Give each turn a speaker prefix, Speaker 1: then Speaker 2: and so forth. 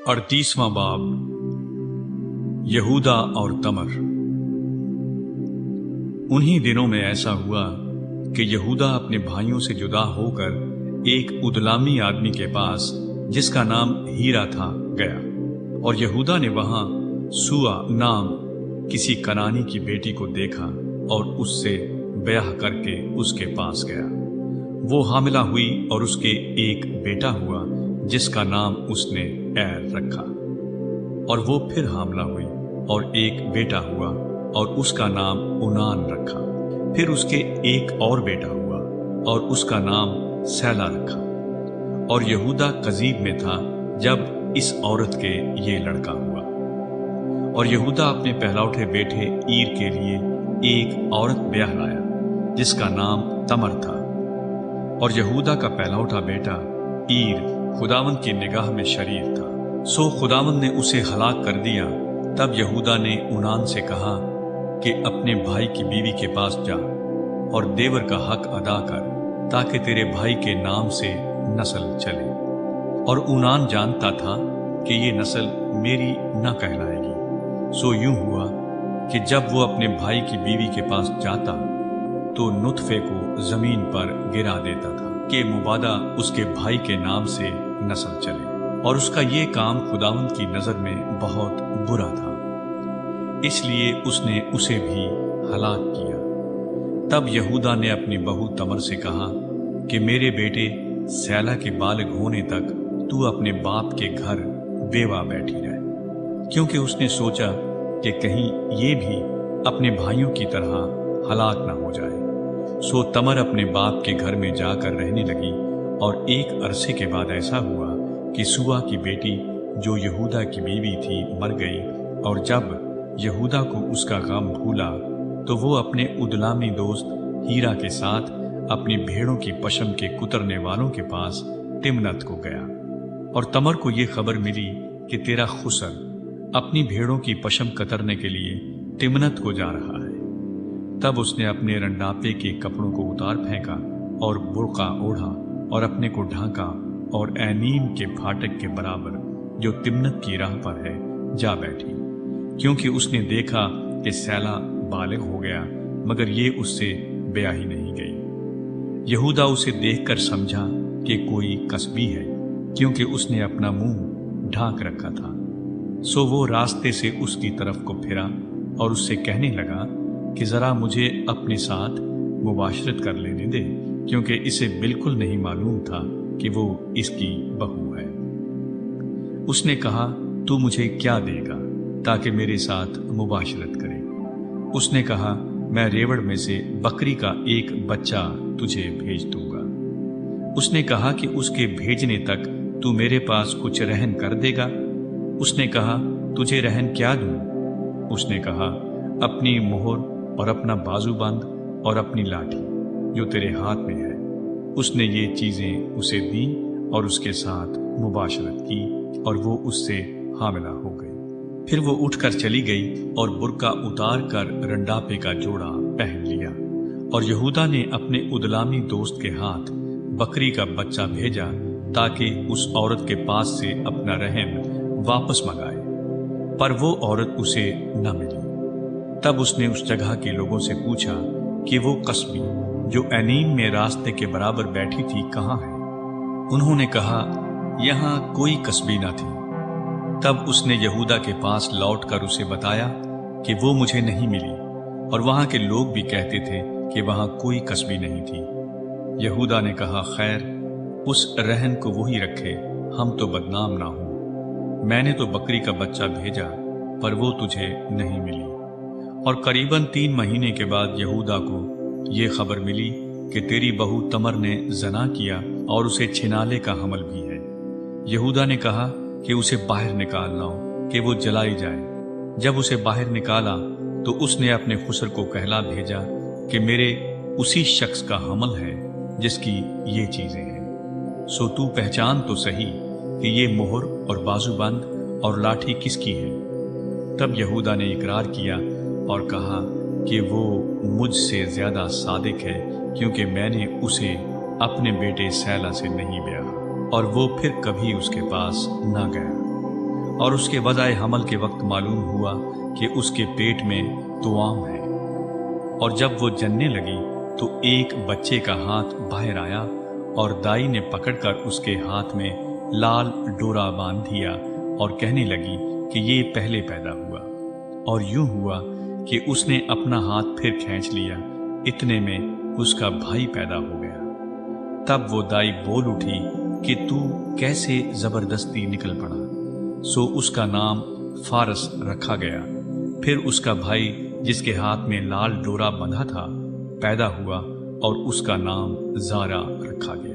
Speaker 1: 38वां बाब यहूदा और तमर। उन्हीं दिनों में ऐसा हुआ कि यहूदा अपने भाइयों से जुदा होकर एक उदलामी आदमी के पास, जिसका नाम हीरा था, गया। और यहूदा ने वहां सुआ नाम किसी कनानी की बेटी को देखा और उससे ब्याह करके उसके पास गया। वो हामिला हुई और उसके एक बेटा हुआ, जिसका नाम उसने एर रखा। और वो फिर हामिला हुई और एक बेटा हुआ और उसका नाम उनान रखा। फिर उसके एक और बेटा हुआ और उसका नाम सैला रखा। और यहूदा कजीब में था जब इस औरत के ये लड़का हुआ। और यहूदा अपने पहलौठे बेटे ईर के लिए एक औरत ब्याह लाया, जिसका नाम तमर था। और यहूदा का पहलौठा बेटा ईर खुदावंद की निगाह में शरीर था, सो खुदावंद ने उसे हलाक कर दिया। तब यहूदा ने उनान से कहा कि अपने भाई की बीवी के पास जा और देवर का हक अदा कर, ताकि तेरे भाई के नाम से नस्ल चले। और उनान जानता था कि ये नस्ल मेरी न कहलाएगी। सो यूं हुआ कि जब वो अपने भाई की बीवी के पास जाता तो नुतफे को जमीन पर गिरा देता था कि मुबादा उसके भाई के नाम से नस्ल चले। और उसका ये काम खुदावंद की नजर में बहुत बुरा था, इसलिए उसने उसे भी हलाक किया। तब यहूदा ने अपनी बहू तमर से कहा कि मेरे बेटे सैला के बालिग होने तक तू अपने बाप के घर बेवा बैठी रहे, क्योंकि उसने सोचा कि कहीं ये भी अपने भाइयों की तरह हलाक ना हो जाए। सो तमर अपने बाप के घर में जाकर रहने लगी। और एक अरसे के बाद ऐसा हुआ कि सुआ की बेटी, जो यहूदा की बीवी थी, मर गई। और जब यहूदा को उसका गम भूला तो वो अपने उदलामी दोस्त हीरा के साथ अपनी भेड़ों की पशम के कुतरने वालों के पास तिम्नत को गया। और तमर को ये खबर मिली कि तेरा खुसर अपनी भेड़ों की पशम कतरने के लिए तिम्नत को जा रहा है। तब उसने अपने रंडापे के कपड़ों को उतार फेंका और बुर्का ओढ़ा और अपने को ढांका और ऐनीम के फाटक के बराबर, जो तिम्नत की राह पर है, जा बैठी, क्योंकि उसने देखा कि सैला बालिग हो गया, मगर ये उससे ब्याही नहीं गई। यहूदा उसे देखकर समझा कि कोई कसबी है, क्योंकि उसने अपना मुंह ढांक रखा था। सो वो रास्ते से उसकी तरफ को फिरा और उससे कहने लगा कि जरा मुझे अपने साथ मुबाशरत कर लेने दे, क्योंकि इसे बिल्कुल नहीं मालूम था कि वो इसकी बहू है। उसने कहा, तू मुझे क्या देगा ताकि मेरे साथ मुबाशरत करे? उसने कहा, मैं रेवड़ में से बकरी का एक बच्चा तुझे भेज दूंगा। उसने कहा कि उसके भेजने तक तू मेरे पास कुछ रहन कर देगा? उसने कहा, तुझे रहन क्या दूं? उसने कहा, अपनी मोहर और अपना बाजूबंद और अपनी लाठी जो तेरे हाथ में है। उसने ये चीजें उसे दी और उसके साथ मुबाशरत की, और वो उससे हामिला हो गई। फिर वो उठकर चली गई और बुर्का उतार कर रंडापे का जोड़ा पहन लिया। और यहूदा ने अपने उदलामी दोस्त के हाथ बकरी का बच्चा भेजा, ताकि उस औरत के पास से अपना रहम वापस मंगाए, पर वो औरत उसे न मिली। तब उसने उस जगह के लोगों से पूछा कि वो कसबी जो ऐनीम में रास्ते के बराबर बैठी थी कहाँ है? उन्होंने कहा, यहाँ कोई कसबी न थी। तब उसने यहूदा के पास लौटकर उसे बताया कि वो मुझे नहीं मिली, और वहां के लोग भी कहते थे कि वहां कोई कसबी नहीं थी। यहूदा ने कहा, खैर, उस रहन को वही रखे, हम तो बदनाम ना हो। मैंने तो बकरी का बच्चा भेजा, पर वो तुझे नहीं मिली। और करीबन 3 महीने के बाद यहूदा को ये खबर मिली कि तेरी बहू तमर ने जना किया और उसे छिनाले का हमल भी है। यहूदा ने कहा कि उसे बाहर निकाल लाओ कि वो जलाई जाए। जब उसे बाहर निकाला तो उसने अपने खुसर को कहला भेजा कि मेरे उसी शख्स का हमल है जिसकी ये चीजें हैं। सो तू पहचान तो सही कि ये मोहर और बाजूबंद और लाठी किसकी है? तब यहूदा ने इकरार किया और कहा कि वो मुझसे ज्यादा सादिक है, क्योंकि मैंने उसे अपने बेटे सैला से नहीं ब्याहा। और वो फिर कभी उसके पास न गया। اور اس کے وضع حمل کے وقت معلوم ہوا کہ اس کے پیٹ میں توام ہے، اور جب وہ جننے لگی تو ایک بچے کا ہاتھ باہر آیا اور دائی نے پکڑ کر اس کے ہاتھ میں لال ڈورا باندھ دیا اور کہنے لگی کہ یہ پہلے پیدا ہوا، اور یوں ہوا کہ اس نے اپنا ہاتھ پھر کھینچ لیا، اتنے میں اس کا بھائی پیدا ہو گیا۔ تب وہ دائی بول اٹھی کہ تو کیسے زبردستی نکل پڑا، سو اس کا نام فارس رکھا گیا۔ پھر اس کا بھائی جس کے ہاتھ میں لال ڈورا بندھا تھا پیدا ہوا اور اس کا نام زارا رکھا گیا۔